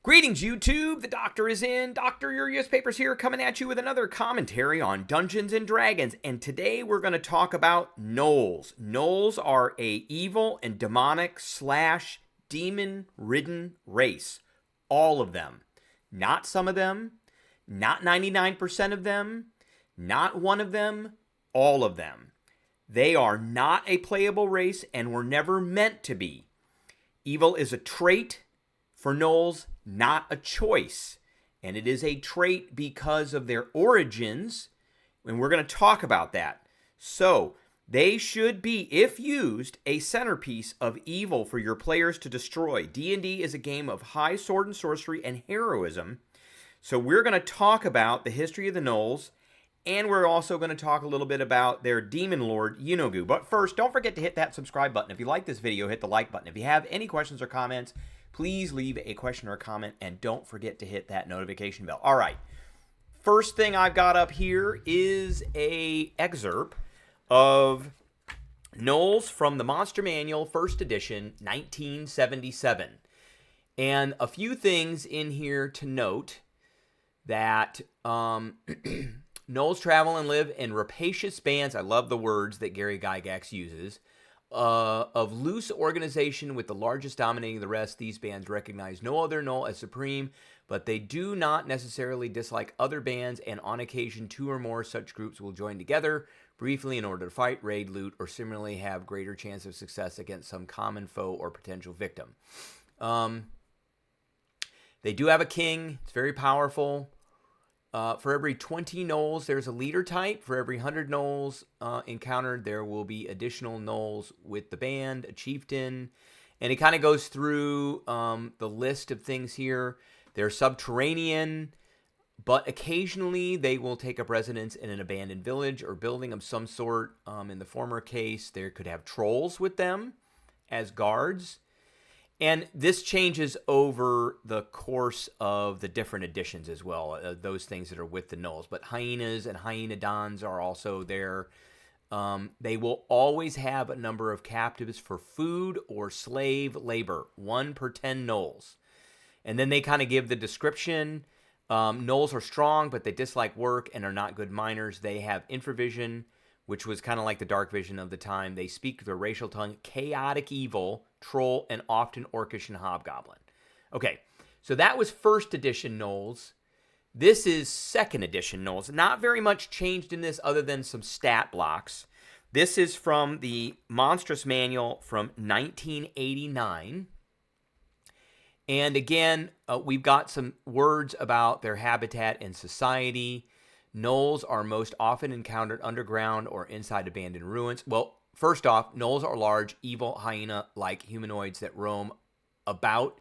Greetings, YouTube. The Doctor is in. Dr. Urias Papers here, coming at you with another commentary on Dungeons and Dragons. And today we're going to talk about Gnolls. Gnolls are a evil and demonic slash demon-ridden race. All of them. Not some of them. Not 99% of them. Not one of them. All of them. They are not a playable race and were never meant to be. Evil is a trait for Gnolls, not a choice. And it is a trait because of their origins, and we're going to talk about that. So, they should be, if used, a centerpiece of evil for your players to destroy. D&D is a game of high sword and sorcery and heroism. So we're going to talk about the history of the Gnolls, and we're also going to talk a little bit about their demon lord, Yeenoghu. But first, don't forget to hit that subscribe button. If you like this video, hit the like button. If you have any questions or comments, please leave a question or a comment, and don't forget to hit that notification bell. All right, first thing I've got up here is a excerpt of Gnolls from the Monster Manual, 1st edition, 1977. And a few things in here to note that Gnolls travel and live in rapacious bands. I love the words that Gary Gygax uses. Of loose organization with the largest dominating the rest. These bands recognize no other Gnoll as supreme, but they do not necessarily dislike other bands, and on occasion 2 or more such groups will join together briefly in order to fight, raid, loot, or similarly have greater chance of success against some common foe or potential victim. They do have a king. It's very powerful. For every 20 Gnolls, there's a leader type. For every 100 Gnolls encountered, there will be additional Gnolls with the band, a chieftain. And it kind of goes through the list of things here. They're subterranean, but occasionally they will take up residence in an abandoned village or building of some sort. In the former case, they could have trolls with them as guards. And this changes over the course of the different editions as well, those things that are with the Gnolls. But hyenas and hyenodons are also there. They will always have a number of captives for food or slave labor, 1 per 10 Gnolls. And then they kind of give the description. Gnolls are strong, but they dislike work and are not good miners. They have infravision, which was kind of like the dark vision of the time. They speak their racial tongue, chaotic evil, troll, and often orcish and hobgoblin. Okay, so that was 1st edition Gnolls. This is 2nd edition Gnolls. Not very much changed in this other than some stat blocks. This is from the Monstrous Manual from 1989. And again, we've got some words about their habitat and society. Gnolls are most often encountered underground or inside abandoned ruins. Well, first off, Gnolls are large, evil, hyena-like humanoids that roam about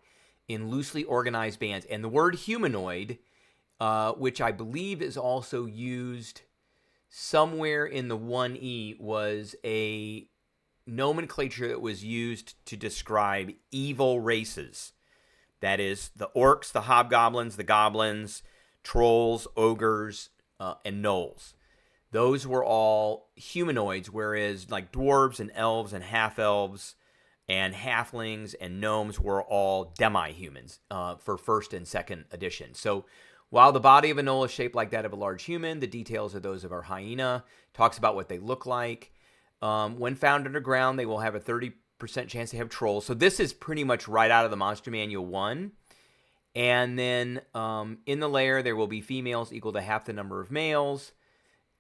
in loosely organized bands. And the word humanoid, which I believe is also used somewhere in the 1E, was a nomenclature that was used to describe evil races. That is, the orcs, the hobgoblins, the goblins, trolls, ogres, and Gnolls. Those were all humanoids, whereas like dwarves and elves and half-elves and halflings and gnomes were all demi-humans for 1st and 2nd edition. So while the body of a Gnoll is shaped like that of a large human, the details are those of our hyena. Talks about what they look like. When found underground, they will have a 30% chance to have trolls. So this is pretty much right out of the Monster Manual 1. And then in the lair, there will be females equal to half the number of males.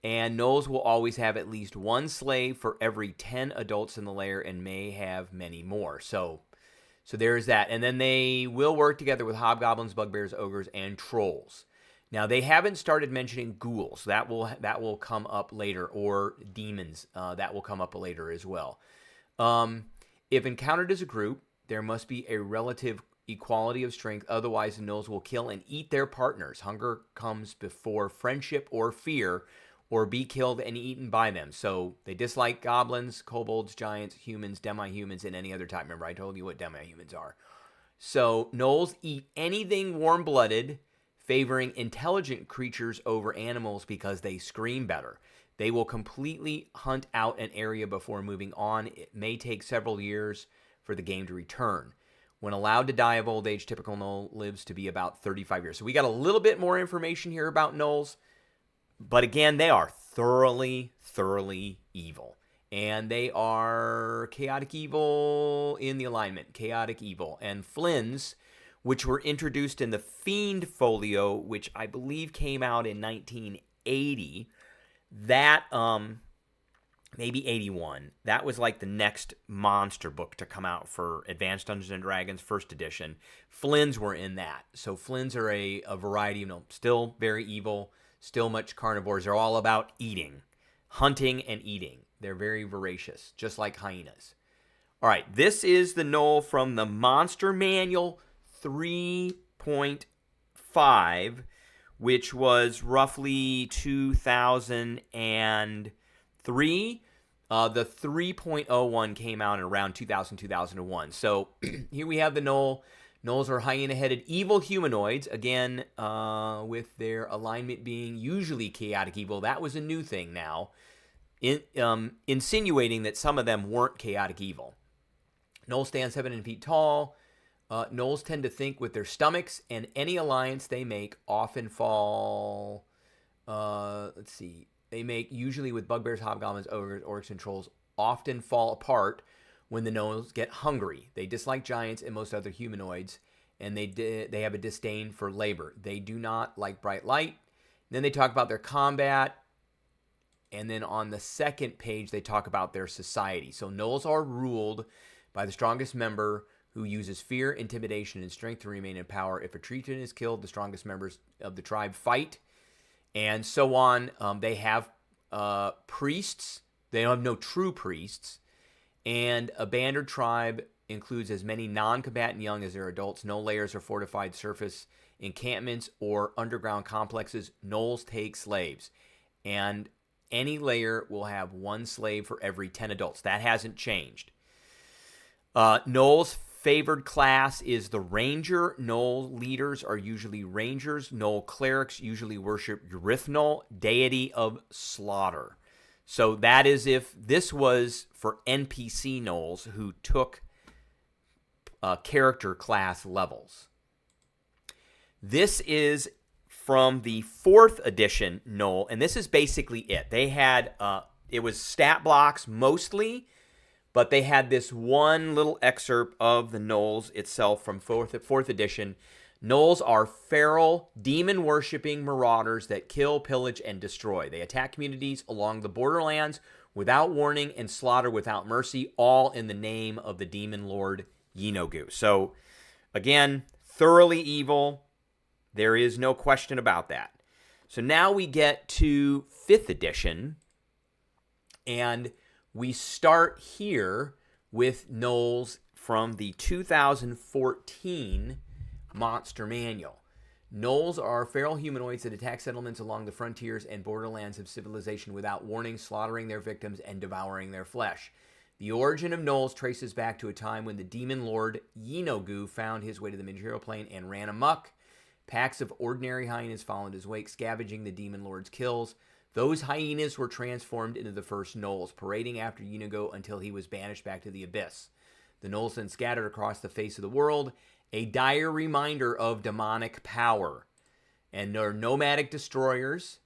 And Gnolls will always have at least 1 slave for every 10 adults in the lair and may have many more. So there's that. And then they will work together with hobgoblins, bugbears, ogres, and trolls. Now, they haven't started mentioning ghouls. That will come up later. Or demons. That will come up later as well. If encountered as a group, there must be a relative equality of strength. Otherwise, the Gnolls will kill and eat their partners. Hunger comes before friendship or fear, or be killed and eaten by them. So they dislike goblins, kobolds, giants, humans, demi-humans, and any other type. Remember, I told you what demi-humans are. So Gnolls eat anything warm-blooded, favoring intelligent creatures over animals because they scream better. They will completely hunt out an area before moving on. It may take several years for the game to return. When allowed to die of old age, typical Gnoll lives to be about 35 years. So we got a little bit more information here about Gnolls. But again, they are thoroughly, thoroughly evil. And they are chaotic evil in the alignment. Chaotic evil. And Flynn's, which were introduced in the Fiend Folio, which I believe came out in 1980. That, maybe 81. That was like the next monster book to come out for Advanced Dungeons & Dragons first edition. Flynn's were in that. So Flynn's are a variety of, still very evil, still much carnivores. They're all about eating, hunting and eating. They're very voracious, just like hyenas. All right, this is the Gnoll from the Monster Manual 3.5, which was roughly 2003. The 3.01 came out in around 2000, 2001. So here we have the Gnoll. Gnolls are hyena-headed evil humanoids, again, with their alignment being usually chaotic evil. That was a new thing now, insinuating that some of them weren't chaotic evil. Gnoll stands 7 feet tall. Gnolls tend to think with their stomachs, and any alliance they make often fall... They make, usually with bugbears, hobgoblins, ogres, orcs, and trolls, often fall apart when the Gnolls get hungry. They dislike giants and most other humanoids, and they have a disdain for labor. They do not like bright light. Then they talk about their combat, and then on the second page, they talk about their society. So Gnolls are ruled by the strongest member, who uses fear, intimidation, and strength to remain in power. If a chieftain is killed, the strongest members of the tribe fight, and so on. They have priests. They have no true priests. And a banded tribe includes as many non-combatant young as their adults. No layers or fortified surface encampments or underground complexes. Gnolls take slaves. And any layer will have one slave for every 10 adults. That hasn't changed. Gnolls' favored class is the Ranger. Gnoll leaders are usually Rangers. Gnoll clerics usually worship Yrithnol, deity of slaughter. So that is if this was for NPC Gnolls who took character class levels. This is from the 4th edition Gnoll, and this is basically it. They had, it was stat blocks mostly, but they had this one little excerpt of the Gnolls itself from 4th edition. Gnolls are feral, demon-worshipping marauders that kill, pillage, and destroy. They attack communities along the borderlands without warning and slaughter without mercy, all in the name of the demon lord Yeenoghu. So, again, thoroughly evil. There is no question about that. So now we get to 5th edition, and we start here with Gnolls from the 2014 Monster Manual. Gnolls are feral humanoids that attack settlements along the frontiers and borderlands of civilization without warning, slaughtering their victims and devouring their flesh. The origin of Gnolls traces back to a time when the demon lord Yeenoghu found his way to the material plane and ran amok. Packs of ordinary hyenas followed his wake, scavenging the demon lord's kills. Those hyenas were transformed into the first Gnolls, parading after Yeenoghu until he was banished back to the abyss. The Gnolls then scattered across the face of the world, a dire reminder of demonic power. And they're nomadic destroyers,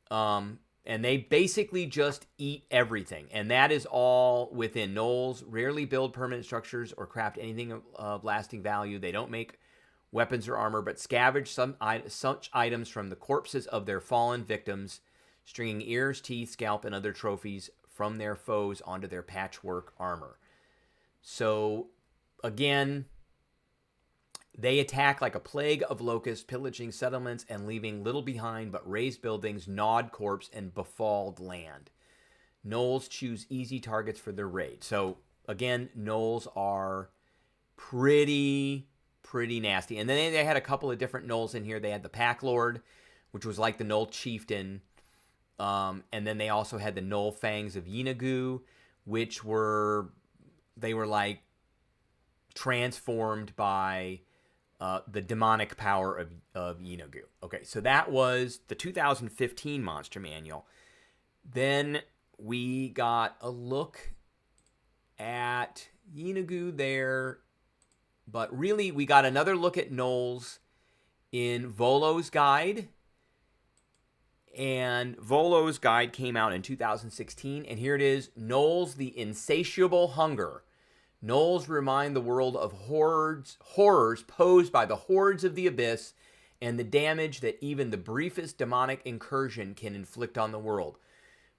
and they basically just eat everything. And that is all within. Gnolls rarely build permanent structures or craft anything of lasting value. They don't make weapons or armor, but scavenge such items from the corpses of their fallen victims, stringing ears, teeth, scalp, and other trophies from their foes onto their patchwork armor. So, again, they attack like a plague of locusts, pillaging settlements and leaving little behind but raised buildings, gnawed corpse, and befouled land. Gnolls choose easy targets for their raid. So, again, Gnolls are pretty nasty. And then they had a couple of different Gnolls in here. They had the Pack Lord, which was like the Gnoll Chieftain. And then they also had the Gnoll Fangs of Yeenoghu, which were like transformed by the demonic power of Yeenoghu. Okay, so that was the 2015 Monster Manual. Then we got a look at Yeenoghu there But really, we got another look at Gnolls in Volo's Guide. And Volo's Guide came out in 2016. And here it is, Gnolls, the Insatiable Hunger. Gnolls remind the world of horrors posed by the hordes of the abyss and the damage that even the briefest demonic incursion can inflict on the world.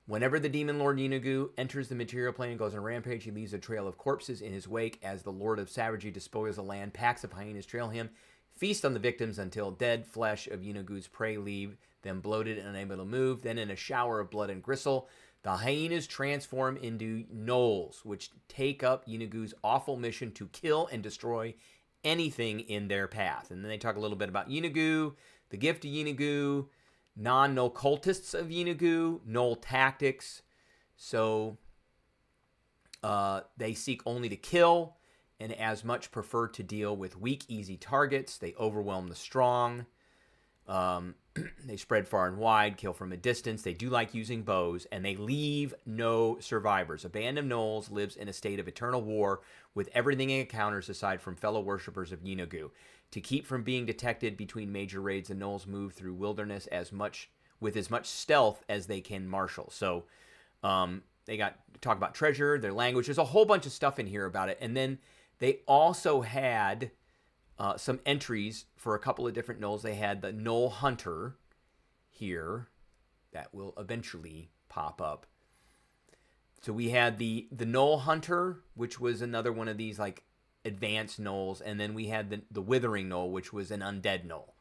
Whenever the demon lord Yeenoghu enters the material plane and goes on a rampage, he leaves a trail of corpses in his wake. As the lord of savagery despoils the land, packs of hyenas trail him, feast on the victims until dead flesh of Yeenoghu's prey leave them bloated and unable to move. Then in a shower of blood and gristle, the hyenas transform into Gnolls, which take up Yeenoghu's awful mission to kill and destroy anything in their path. And then they talk a little bit about Yeenoghu, the gift of Yeenoghu, non-Gnoll cultists of Yeenoghu, Gnoll tactics. So they seek only to kill and as much prefer to deal with weak, easy targets. They overwhelm the strong. They spread far and wide, kill from a distance. They do like using bows, and they leave no survivors. A band of Gnolls lives in a state of eternal war with everything it encounters aside from fellow worshippers of Yeenoghu. To keep from being detected between major raids, the Gnolls move through wilderness with as much stealth as they can marshal. So they talk about treasure, their language. There's a whole bunch of stuff in here about it. And then they also had some entries for a couple of different Gnolls. They had the Gnoll Hunter here that will eventually pop up. So we had the Gnoll Hunter, which was another one of these like advanced Gnolls, and then we had the Withering Gnoll, which was an undead Gnoll.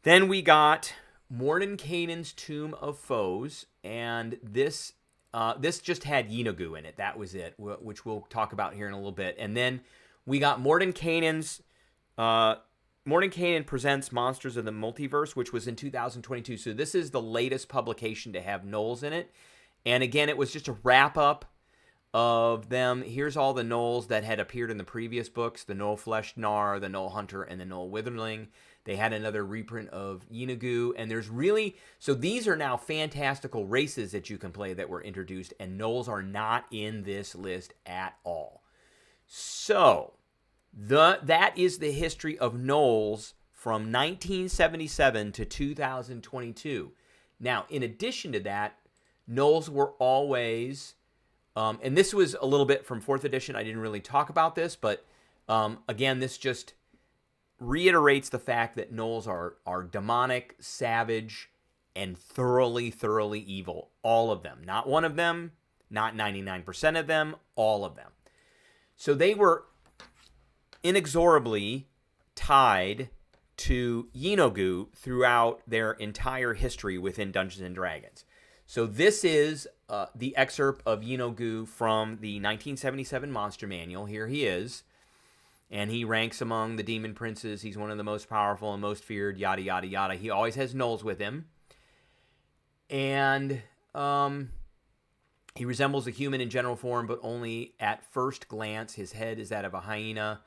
Then we got Mordenkainen's Tomb of Foes, and this just had Yeenoghu in it. That was it, which we'll talk about here in a little bit. And then we got Mordenkainen Presents Monsters of the Multiverse, which was in 2022. So this is the latest publication to have Gnolls in it. And again, it was just a wrap-up of them. Here's all the Gnolls that had appeared in the previous books, the Gnoll-Fleshed Gnar, the Gnoll Hunter, and the Gnoll Witherling. They had another reprint of Yeenoghu, and there's really... So these are now fantastical races that you can play that were introduced, and Gnolls are not in this list at all. So, that is the history of Gnolls from 1977 to 2022. Now, in addition to that, Gnolls were always... and this was a little bit from 4th edition. I didn't really talk about this, but again, this just reiterates the fact that Gnolls are demonic, savage, and thoroughly, thoroughly evil. All of them. Not one of them, not 99% of them, all of them. So they were inexorably tied to Yeenoghu throughout their entire history within Dungeons & Dragons. So this is the excerpt of Yeenoghu from the 1977 Monster Manual. Here he is. And he ranks among the demon princes. He's one of the most powerful and most feared, yada, yada, yada. He always has Gnolls with him. And he resembles a human in general form, but only at first glance. His head is that of a hyena.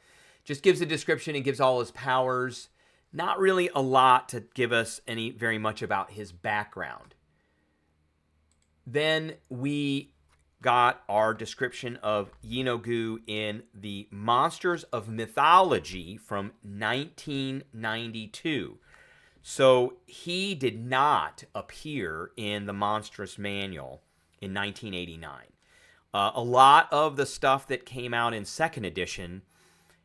Just gives a description and gives all his powers. Not really a lot to give us very much about his background. Then we got our description of Yeenoghu in the Monsters of Mythology from 1992. So he did not appear in the Monstrous Manual in 1989. A lot of the stuff that came out in 2nd edition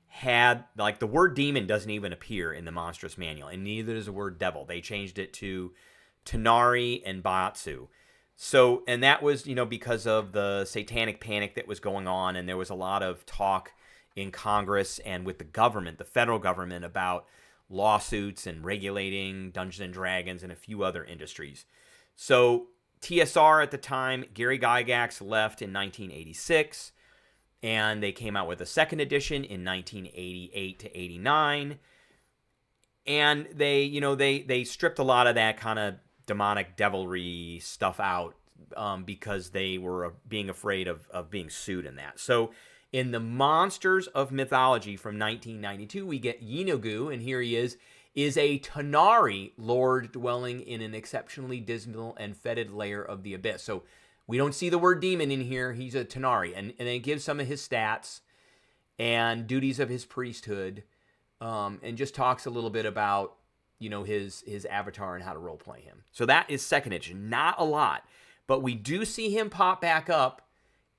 had, like, the word demon doesn't even appear in the Monstrous Manual, and neither does the word devil. They changed it to Tanari and Batsu. So, and that was, because of the satanic panic that was going on, and there was a lot of talk in Congress and with the government, the federal government, about lawsuits and regulating Dungeons & Dragons and a few other industries. So, TSR at the time, Gary Gygax left in 1986, and they came out with a 2nd edition in 1988 to 89, and they stripped a lot of that kind of demonic devilry stuff out because they were being afraid of being sued in that. So in the Monsters of Mythology from 1992, we get Yeenoghu, and here he is a Tanari lord dwelling in an exceptionally dismal and fetid layer of the abyss. So we don't see the word demon in here. He's a Tanari, and it gives some of his stats. and duties of his priesthood, and just talks a little bit about, his avatar and how to role play him. So that is second edition. Not a lot, but we do see him pop back up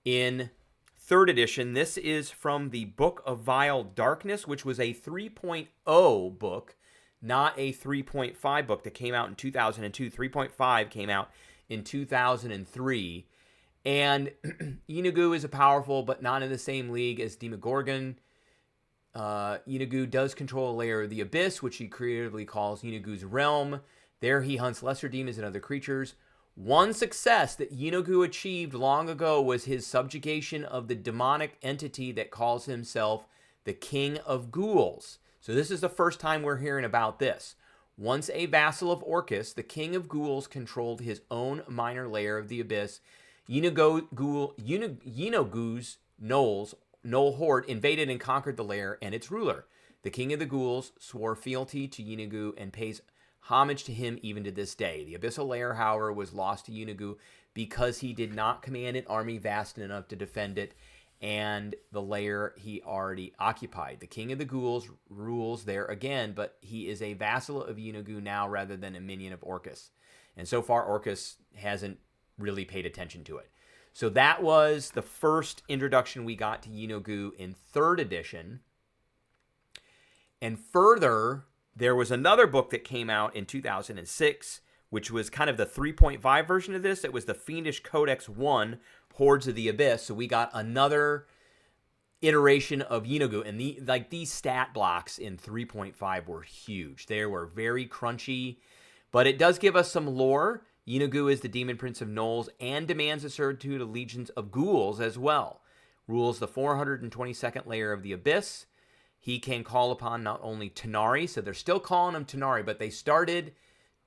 in third edition. This is from the Book of Vile Darkness, which was a 3.0 book, not a 3.5 book that came out in 2002. 3.5 came out in 2003. And Yeenoghu is a powerful, but not in the same league as Demogorgon. Yeenoghu does control a layer of the Abyss, which he creatively calls Yeenoghu's Realm. There he hunts lesser demons and other creatures. One success that Yeenoghu achieved long ago was his subjugation of the demonic entity that calls himself the King of Ghouls. So this is the first time we're hearing about this. Once a vassal of Orcus, the King of Ghouls controlled his own minor layer of the Abyss. Yeenoghu's Gnoll horde invaded and conquered the lair and its ruler. The King of the Ghouls swore fealty to Yeenoghu and pays homage to him even to this day. The abyssal lair, however, was lost to Yeenoghu because he did not command an army vast enough to defend it, and the lair he already occupied. The King of the Ghouls rules there again, but he is a vassal of Yeenoghu now rather than a minion of Orcus. And so far, Orcus hasn't really paid attention to it. So that was the first introduction we got to Yeenoghu in third edition. And further, there was another book that came out in 2006, which was kind of the 3.5 version of this. It was the Fiendish Codex 1, Hordes of the Abyss. So we got another iteration of Yeenoghu. And these stat blocks in 3.5 were huge. They were very crunchy. But it does give us some lore. Yeenoghu is the demon prince of Gnolls and demands the servitude of legions of ghouls as well. Rules the 422nd layer of the Abyss. He can call upon not only Tanari, so they're still calling him Tanari, but they started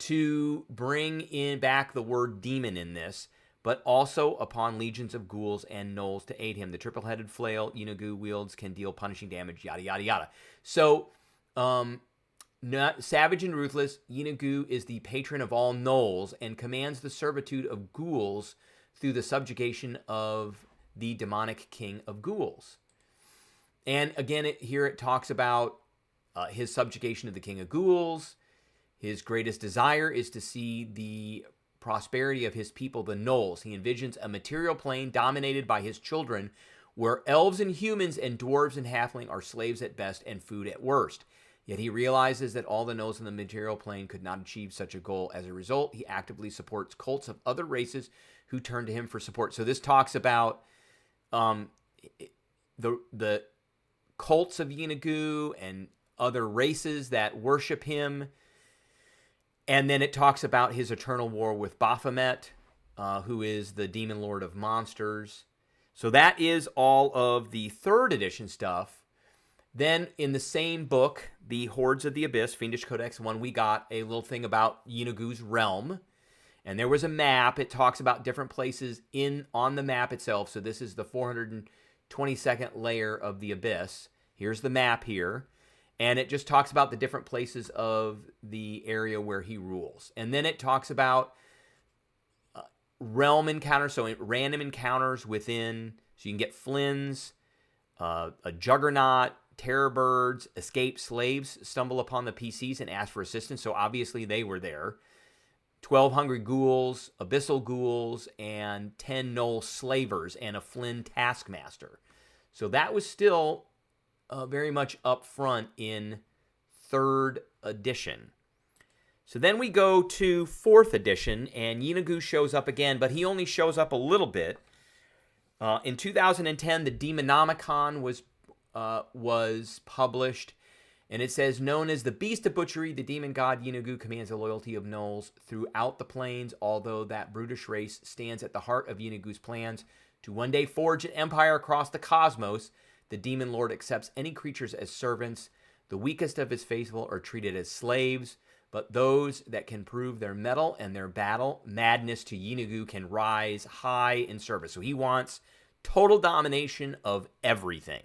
to bring in back the word demon in this, but also upon legions of ghouls and gnolls to aid him. The triple-headed flail Yeenoghu wields can deal punishing damage, yada, yada, yada. So, not savage and ruthless, Yeenoghu is the patron of all gnolls and commands the servitude of ghouls through the subjugation of the demonic king of ghouls. And again, here it talks about his subjugation of the king of ghouls. His greatest desire is to see the prosperity of his people, the Gnolls. He envisions a material plane dominated by his children, where elves and humans and dwarves and halfling are slaves at best and food at worst. Yet he realizes that all the Gnolls in the material plane could not achieve such a goal. As a result, he actively supports cults of other races who turn to him for support. So this talks about the cults of Yeenoghu and other races that worship him. And then it talks about his eternal war with Baphomet, who is the demon lord of monsters. So that is all of the third edition stuff. Then in the same book, the Hordes of the Abyss, Fiendish Codex 1, we got a little thing about Yeenoghu's realm. And there was a map. It talks about different places on the map itself. So this is the 422nd layer of the Abyss. Here's the map here. And it just talks about the different places of the area where he rules. And then it talks about realm encounters, so random encounters within. So you can get Flynn's, a Juggernaut, Terror Birds, escaped slaves stumble upon the PCs and ask for assistance. So obviously they were there. 12 hungry ghouls, abyssal ghouls, and 10 Gnoll slavers, and a Flynn taskmaster. So that was still very much up front in third edition. So then we go to fourth edition, and Yeenoghu shows up again, but he only shows up a little bit. In 2010, the Demonomicon was published, and it says, known as the Beast of Butchery, the demon god Yeenoghu commands the loyalty of Gnolls throughout the plains, although that brutish race stands at the heart of Yeenoghu's plans to one day forge an empire across the cosmos. The demon lord accepts any creatures as servants. The weakest of his faithful are treated as slaves, but those that can prove their mettle and their battle madness to Yeenoghu can rise high in service. So he wants total domination of everything,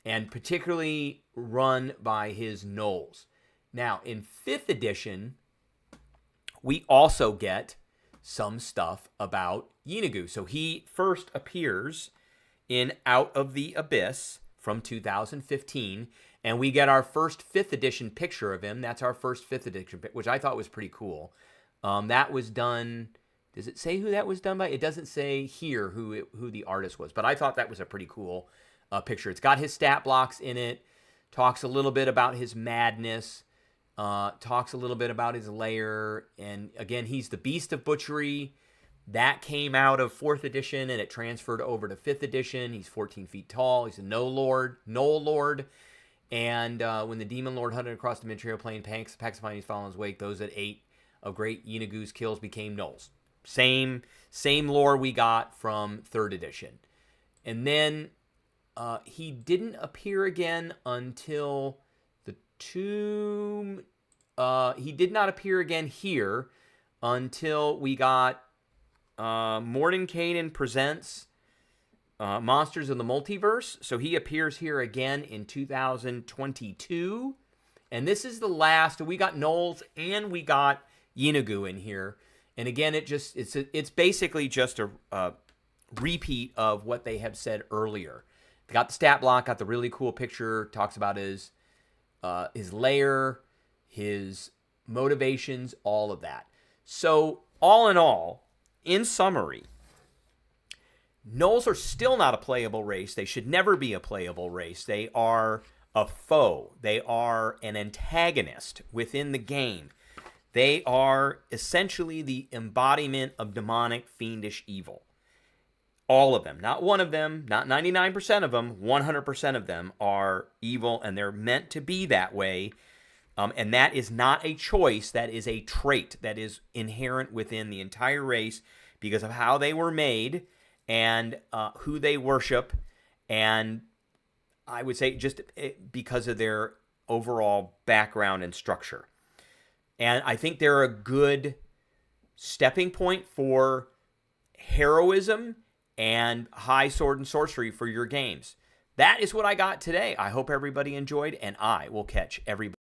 and particularly run by his Gnolls. Now, in 5th edition, we also get some stuff about Yeenoghu. So he first appears in Out of the Abyss, from 2015. And we get our first 5th edition picture of him. That's our first 5th edition, which I thought was pretty cool. That was done. Does it say who that was done by? It doesn't say here who the artist was, but I thought that was a pretty cool picture. It's got his stat blocks in it. Talks a little bit about his madness. Talks a little bit about his lair. And again, he's the Beast of Butchery. That came out of 4th edition, and it transferred over to 5th edition. He's 14 feet tall. He's a Gnoll Lord. And when the Demon Lord hunted across the mid-trail plain, pacifying his following his wake, those that ate of great Yeenoghu's kills became Gnolls. Same lore we got from 3rd edition. And then he didn't appear again until the tomb. He did not appear again here until we got Mordenkainen Presents Monsters of the Multiverse. So he appears here again in 2022. And this is the last. We got Gnolls and we got Yeenoghu in here. And again, it's basically just a repeat of what they have said earlier. They got the stat block, got the really cool picture, talks about his lair, his motivations, all of that. So all in all, in summary, Gnolls are still not a playable race. They should never be a playable race. They are a foe. They are an antagonist within the game. They are essentially the embodiment of demonic, fiendish evil. All of them, not one of them, not 99% of them, 100% of them are evil, and they're meant to be that way. And that is not a choice. That is a trait that is inherent within the entire race because of how they were made and who they worship. And I would say just because of their overall background and structure. And I think they're a good stepping point for heroism and high sword and sorcery for your games. That is what I got today. I hope everybody enjoyed, and I will catch everybody.